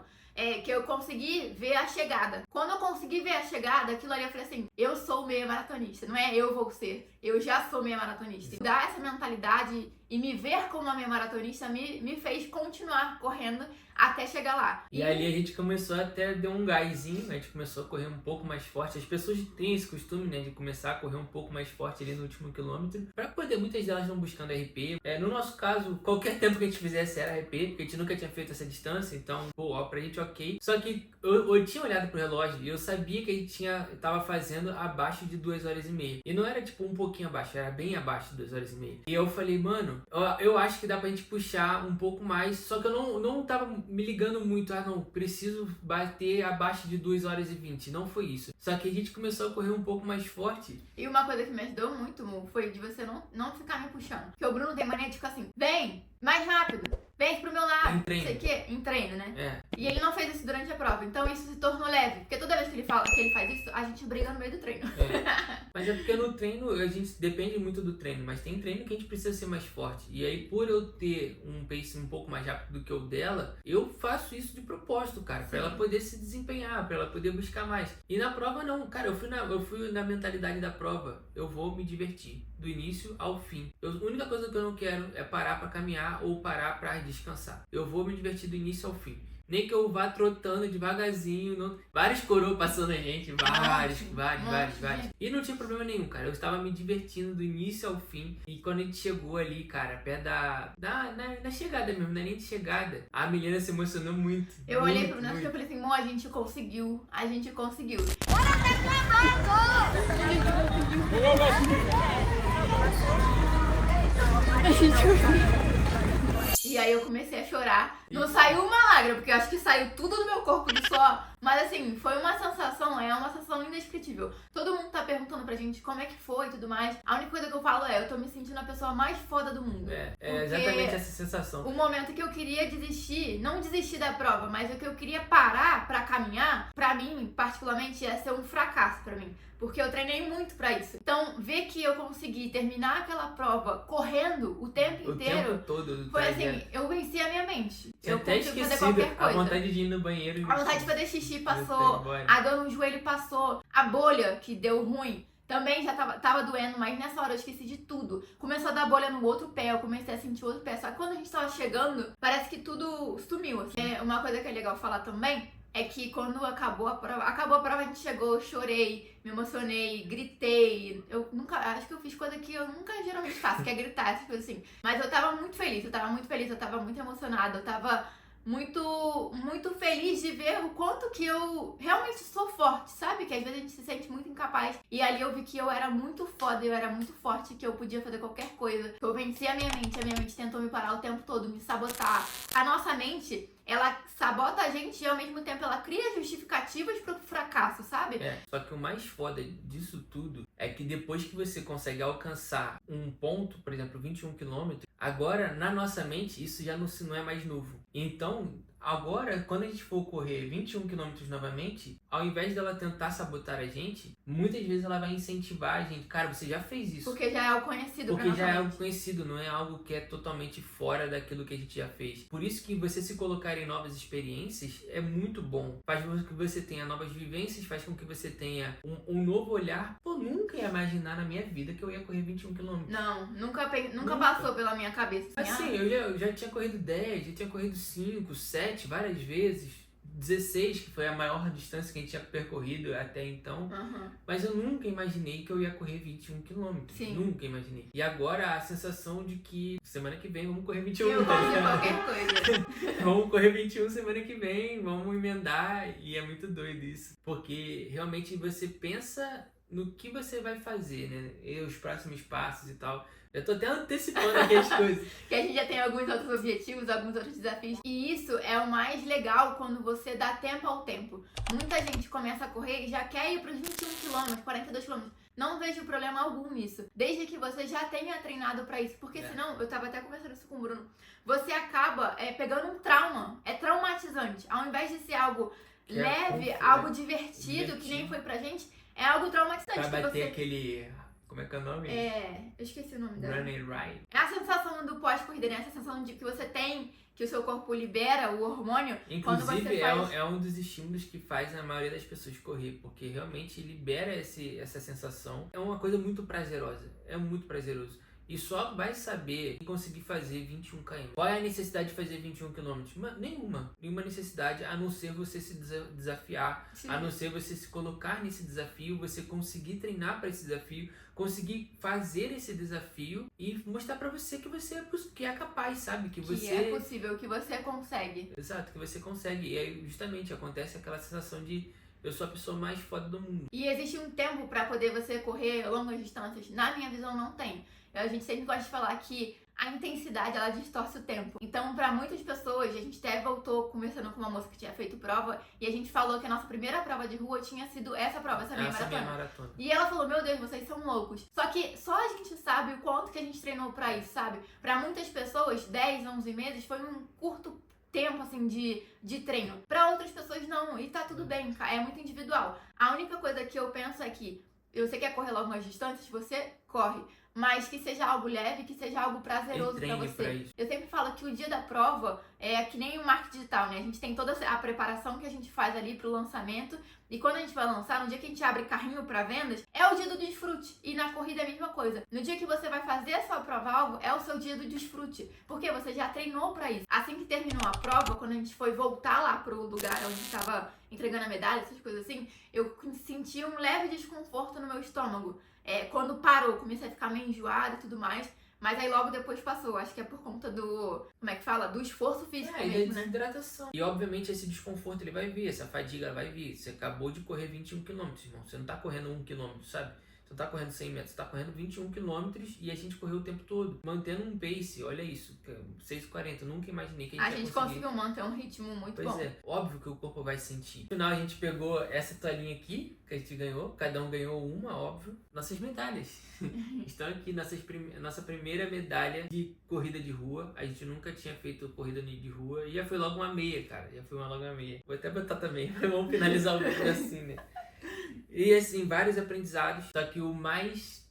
Que eu consegui ver a chegada. Quando eu consegui ver a chegada, aquilo ali eu falei assim, eu sou meia maratonista, não é eu vou ser, eu já sou meia maratonista. Dar essa mentalidade e me ver como uma meia maratonista me fez continuar correndo até chegar lá. E ali a gente começou até dar um gásinho, a gente começou a correr um pouco mais forte. As pessoas têm esse costume, né, de começar a correr um pouco mais forte ali no último quilômetro, pra poder, muitas delas não buscando RP. No nosso caso, qualquer tempo que a gente fizesse era RP, porque a gente nunca tinha feito essa distância, então, pô, ó, pra gente ok. Só que eu tinha olhado pro relógio e eu sabia que a gente tava fazendo abaixo de 2 horas e meia. E não era tipo um pouquinho abaixo, era bem abaixo de 2 horas e meia. E eu falei, mano, eu acho que dá pra gente puxar um pouco mais, só que eu não tava me ligando muito, não, preciso bater abaixo de 2 horas e 20, não foi isso. Só que a gente começou a correr um pouco mais forte. E uma coisa que me ajudou muito, Mu, foi de você não ficar me puxando. Porque o Bruno tem mania de ficar assim, vem, mais rápido, vem pro meu lado, Em treino. não sei o quê, em treino, né? É. E ele não fez isso durante a prova, então isso se tornou leve. Porque toda vez que ele fala que ele faz isso, a gente briga no meio do treino. Mas é porque no treino, a gente depende muito do treino, mas tem treino que a gente precisa ser mais forte. E aí, por eu ter um pace um pouco mais rápido do que o dela, eu faço isso de propósito, cara, pra ela poder se desempenhar, pra ela poder buscar mais. E na prova não, cara, eu fui na mentalidade da prova, eu vou me divertir, do início ao fim. A única coisa que eu não quero é parar pra caminhar ou parar pra descansar. Eu vou me divertir do início ao fim. Nem que eu vá trotando devagarzinho. Vários coroas passando a gente. Vários. E não tinha problema nenhum, cara. Eu estava me divertindo do início ao fim. E quando a gente chegou ali, cara, perto na chegada mesmo, não é nem de chegada, a Milena se emocionou muito. Eu olhei pro Bruno e falei assim, Mo, a gente conseguiu. A gente conseguiu. E aí eu comecei a chorar. Não saiu uma lágrima, porque eu acho que saiu tudo do meu corpo de suor. Mas assim, foi uma sensação, é uma sensação indescritível. Todo mundo tá perguntando pra gente como é que foi e tudo mais. A única coisa que eu falo é, eu tô me sentindo a pessoa mais foda do mundo. É exatamente essa sensação. O momento que eu queria desistir, não desistir da prova, mas o que eu queria parar pra caminhar, pra mim, particularmente, ia ser um fracasso pra mim. Porque eu treinei muito pra isso. Então, ver que eu consegui terminar aquela prova correndo o tempo inteiro. O tempo todo. Foi assim, eu venci a minha mente. Eu consigo até fazer esquecido qualquer coisa. a vontade de ir no banheiro. A vontade de fazer xixi passou, a dor no joelho passou, a bolha que deu ruim também já tava doendo, mas nessa hora eu esqueci de tudo. Começou a dar bolha no outro pé, eu comecei a sentir o outro pé. Só que quando a gente tava chegando, parece que tudo sumiu, assim. Uma coisa que é legal falar também é que quando acabou a prova, a gente chegou, eu chorei, me emocionei, gritei. Eu nunca, acho que eu fiz coisa que eu nunca geralmente faço, que é gritar, essas coisas assim. Mas eu tava muito feliz, eu tava muito emocionada, eu tava muito feliz de ver o quanto que eu realmente sou forte, sabe? Que às vezes a gente se sente muito incapaz. E ali eu vi que eu era muito foda, eu era muito forte, que eu podia fazer qualquer coisa. Eu venci a minha mente tentou me parar o tempo todo, me sabotar. A nossa mente, ela sabota a gente e ao mesmo tempo ela cria justificativas pro fracasso, sabe? Só que o mais foda disso tudo é que depois que você consegue alcançar um ponto, por exemplo, 21 km, agora na nossa mente isso já não é mais novo. Então, agora, quando a gente for correr 21 km novamente, ao invés dela tentar sabotar a gente, muitas vezes ela vai incentivar a gente. Cara, você já fez isso. Porque já é algo conhecido. Porque já é algo conhecido, não é algo que é totalmente fora daquilo que a gente já fez. Por isso que você se colocar em novas experiências é muito bom. Faz com que você tenha novas vivências, faz com que você tenha um novo olhar. Pô, nunca ia imaginar na minha vida que eu ia correr 21 km. Não, nunca passou pela minha cabeça. Assim, eu já tinha corrido 10, já tinha corrido 5, 7, várias vezes. 16, que foi a maior distância que a gente tinha percorrido até então. Mas eu nunca imaginei que eu ia correr 21 quilômetros. Sim. Nunca imaginei. E agora a sensação de que semana que vem vamos correr 21. Eu tá gosto de ligado? qualquer coisa. Vamos correr 21 semana que vem, vamos emendar. E é muito doido isso. Porque realmente você pensa no que você vai fazer, né? E os próximos passos e tal. Eu tô até antecipando aqui as coisas. Que a gente já tem alguns outros objetivos, alguns outros desafios. E isso é o mais legal quando você dá tempo ao tempo. Muita gente começa a correr e já quer ir para os 21 km, 42 km. Não vejo problema algum nisso. Desde que você já tenha treinado para isso. Porque senão, eu tava até conversando isso com o Bruno, você acaba pegando um trauma. É traumatizante. Ao invés de ser algo Que é leve, confuso, algo né? divertido, que nem foi pra gente, é algo traumatizante. Pra que bater você... aquele... Como é que é o nome? eu esqueci o nome dela. Run and Ride. É a sensação do pós-corrida, né? Essa sensação de que você tem, que o seu corpo libera o hormônio quando Inclusive, você faz... é um dos estímulos que faz a maioria das pessoas correr, porque realmente libera essa sensação. É uma coisa muito prazerosa, é muito prazeroso. E só vai saber conseguir fazer 21 km. Qual é a necessidade de fazer 21 km? Nenhuma necessidade, a não ser você se desafiar, Sim. a não ser você se colocar nesse desafio, você conseguir treinar para esse desafio, conseguir fazer esse desafio e mostrar para você que é capaz, sabe? Que você... é possível, que você consegue. Exato, que você consegue. E aí justamente acontece aquela sensação de eu sou a pessoa mais foda do mundo. E existe um tempo pra poder você correr longas distâncias. Na minha visão, não tem. A gente sempre gosta de falar que a intensidade, ela distorce o tempo. Então, pra muitas pessoas, a gente até voltou conversando com uma moça que tinha feito prova e a gente falou que a nossa primeira prova de rua tinha sido essa prova, essa meia maratona. E ela falou, meu Deus, vocês são loucos. Só que só a gente sabe o quanto que a gente treinou pra isso, sabe? Pra muitas pessoas, 10, 11 meses foi um curto tempo, assim, de treino. Pra outras pessoas, não. E tá tudo bem, é muito individual. A única coisa que eu penso é que você quer correr longas distâncias, você corre. Mas que seja algo leve, que seja algo prazeroso pra você. Eu sempre falo que o dia da prova é que nem o marketing digital, né? A gente tem toda a preparação que a gente faz ali pro lançamento. E quando a gente vai lançar, no dia que a gente abre carrinho pra vendas, é o dia do desfrute. E na corrida é a mesma coisa. No dia que você vai fazer a sua prova-alvo, é o seu dia do desfrute. Porque você já treinou pra isso. Assim que terminou a prova, quando a gente foi voltar lá pro lugar onde estava entregando a medalha, essas coisas assim, eu senti um leve desconforto no meu estômago. Quando parou, comecei a ficar meio enjoada e tudo mais. Mas aí logo depois passou. Acho que é por conta do... Como é que fala? Do esforço físico mesmo, e da né? desidratação. E obviamente esse desconforto ele vai vir, essa fadiga ela vai vir. Você acabou de correr 21 km, irmão. Você não tá correndo 1 km, sabe? Você não tá correndo 100 metros, você tá correndo 21 km e a gente correu o tempo todo. Mantendo um pace, olha isso, 6,40. Nunca imaginei que a gente ia conseguir. Conseguiu manter um ritmo muito bom. Pois é, óbvio que o corpo vai sentir. No final a gente pegou essa toalhinha aqui, que a gente ganhou. Cada um ganhou uma, óbvio. Nossas medalhas. Estão aqui, nossa primeira medalha de corrida de rua. A gente nunca tinha feito corrida de rua. E já foi logo uma meia, cara. Logo uma meia. Vou até botar também, mas vamos finalizar o vídeo assim, né? E assim, vários aprendizados. Só que o mais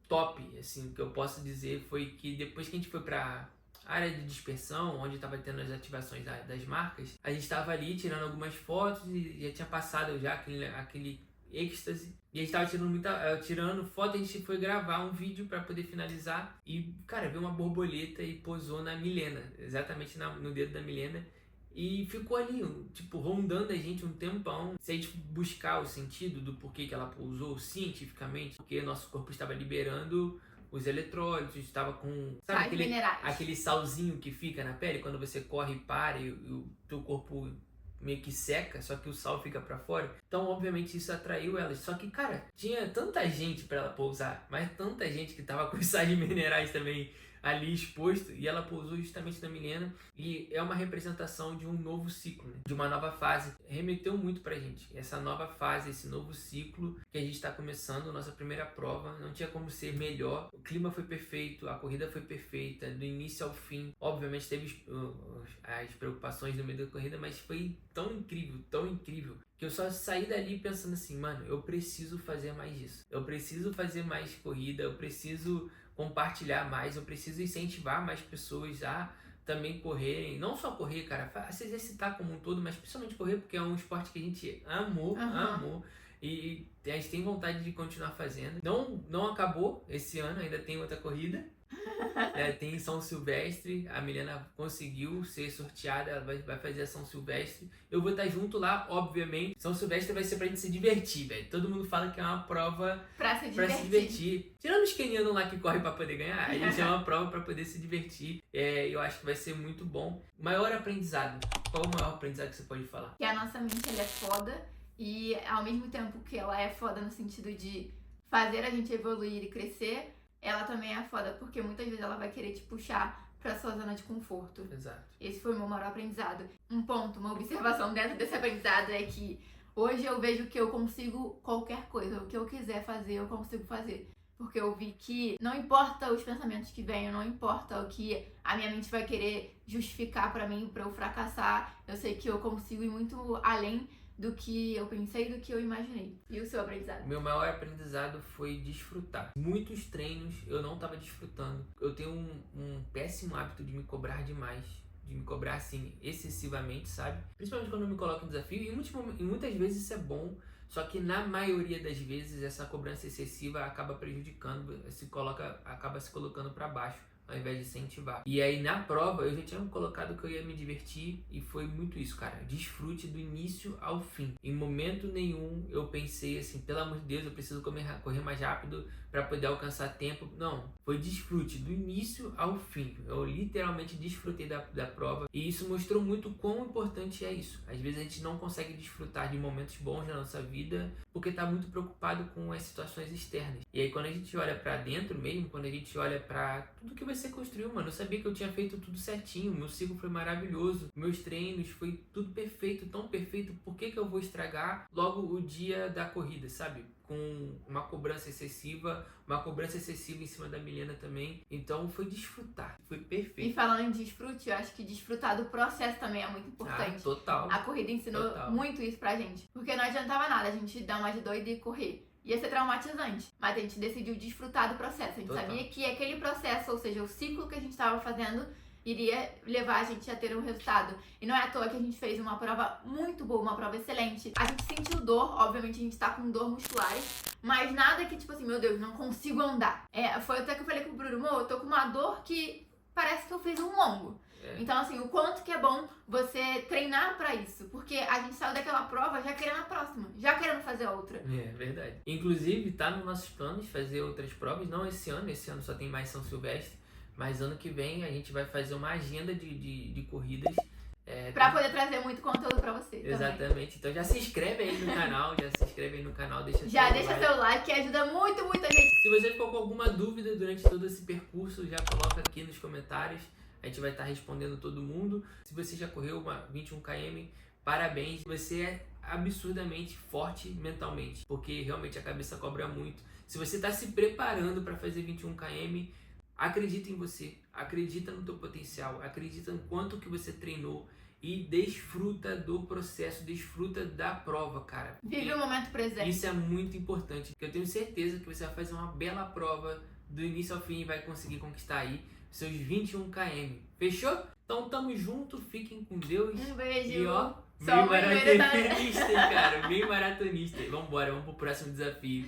top, assim, que eu posso dizer foi que depois que a gente foi pra área de dispersão, onde estava tendo as ativações das marcas, a gente estava ali tirando algumas fotos e já tinha passado já aquele êxtase. E a gente estava tirando foto, a gente foi gravar um vídeo para poder finalizar. E, cara, veio uma borboleta e pousou na Milena, exatamente no dedo da Milena. E ficou ali, tipo, rondando a gente um tempão, se a gente buscar o sentido do porquê que ela pousou cientificamente, porque nosso corpo estava liberando os eletrólitos, estava com, sabe, aquele salzinho que fica na pele quando você corre e para e o teu corpo meio que seca, só que o sal fica pra fora. Então, obviamente, isso atraiu elas. Só que, cara, tinha tanta gente pra ela pousar, mas tanta gente que tava com os sais minerais também ali exposto, e ela pousou justamente na Milena, e é uma representação de um novo ciclo, né? De uma nova fase. Remeteu muito pra gente, essa nova fase, esse novo ciclo que a gente tá começando, nossa primeira prova, não tinha como ser melhor, o clima foi perfeito, a corrida foi perfeita, do início ao fim. Obviamente teve as preocupações no meio da corrida, mas foi tão incrível, que eu só saí dali pensando assim, mano, eu preciso fazer mais disso, eu preciso fazer mais corrida, eu preciso compartilhar mais, eu preciso incentivar mais pessoas a também correrem, não só correr, cara, a se exercitar como um todo, mas principalmente correr, porque é um esporte que a gente amou. E a gente tem vontade de continuar fazendo. Não acabou esse ano, ainda tem outra corrida. Tem São Silvestre, a Milena conseguiu ser sorteada, ela vai fazer a São Silvestre. Eu vou estar junto lá, obviamente. São Silvestre vai ser pra gente se divertir, velho. Todo mundo fala que é uma prova Pra se divertir. Tirando os quenianos lá que correm pra poder ganhar, a gente é uma prova pra poder se divertir. Eu acho que vai ser muito bom. Maior aprendizado. Qual o maior aprendizado que você pode falar? Que a nossa mente, ela é foda. E ao mesmo tempo que ela é foda no sentido de fazer a gente evoluir e crescer, ela também é foda porque muitas vezes ela vai querer te puxar pra sua zona de conforto. Exato. Esse foi o meu maior aprendizado. Um ponto, uma observação dentro desse aprendizado é que hoje eu vejo que eu consigo qualquer coisa. O que eu quiser fazer, eu consigo fazer. Porque eu vi que não importa os pensamentos que venham, não importa o que a minha mente vai querer justificar pra mim, pra eu fracassar. Eu sei que eu consigo ir muito além do que eu pensei, do que eu imaginei. E o seu aprendizado? Meu maior aprendizado foi desfrutar. Muitos treinos eu não estava desfrutando. Eu tenho um péssimo hábito de me cobrar demais. De me cobrar assim, excessivamente, sabe? Principalmente quando eu me coloco em desafio. E muitas vezes isso é bom. Só que na maioria das vezes essa cobrança excessiva acaba prejudicando, acaba se colocando para baixo, ao invés de incentivar. E aí na prova eu já tinha colocado que eu ia me divertir e foi muito isso, cara. Desfrute do início ao fim. Em momento nenhum eu pensei assim, pelo amor de Deus, eu preciso correr mais rápido para poder alcançar tempo. Não, foi desfrute do início ao fim. Eu literalmente desfrutei da prova e isso mostrou muito quão importante é isso. Às vezes a gente não consegue desfrutar de momentos bons na nossa vida porque tá muito preocupado com as situações externas. E aí quando a gente olha para dentro mesmo, quando a gente olha para tudo que você construiu, mano, eu sabia que eu tinha feito tudo certinho, meu ciclo foi maravilhoso, meus treinos foi tudo perfeito, tão perfeito, por que eu vou estragar logo o dia da corrida, sabe? Com uma cobrança excessiva em cima da Milena também. Então foi desfrutar, foi perfeito. E falando em desfrute, eu acho que desfrutar do processo também é muito importante. Total. A corrida ensinou muito isso pra gente. Porque não adiantava nada a gente dar uma de doida e correr. Ia ser traumatizante, mas a gente decidiu desfrutar do processo. A gente sabia que aquele processo, ou seja, o ciclo que a gente estava fazendo, iria levar a gente a ter um resultado. E não é à toa que a gente fez uma prova muito boa, uma prova excelente. A gente sentiu dor, obviamente a gente tá com dor musculares, mas nada que tipo assim, meu Deus, não consigo andar. Foi até que eu falei com o Bruno, eu tô com uma dor que parece que eu fiz um longo. Então assim, o quanto que é bom você treinar pra isso, porque a gente saiu daquela prova já querendo a próxima, já querendo fazer outra. É verdade. Inclusive tá nos nossos planos fazer outras provas, não esse ano só tem mais São Silvestre, mas ano que vem a gente vai fazer uma agenda de corridas. Pra poder trazer muito conteúdo pra você. Exatamente. Também. Então já se inscreve aí no canal, deixa seu like que ajuda muito, muito a gente. Se você ficou com alguma dúvida durante todo esse percurso, já coloca aqui nos comentários. A gente vai estar respondendo todo mundo. Se você já correu uma 21 km, parabéns. Você é absurdamente forte mentalmente, porque realmente a cabeça cobra muito. Se você está se preparando para fazer 21 km, acredita em você, acredita no teu potencial, acredita no quanto que você treinou e desfruta do processo, desfruta da prova, cara. Vive o momento presente. Isso é muito importante, porque eu tenho certeza que você vai fazer uma bela prova do início ao fim e vai conseguir conquistar aí seus 21 km. Fechou? Então tamo junto, fiquem com Deus. Um beijo. E ó, meio maratonista, cara, meio maratonista. Vambora, vamos pro próximo desafio.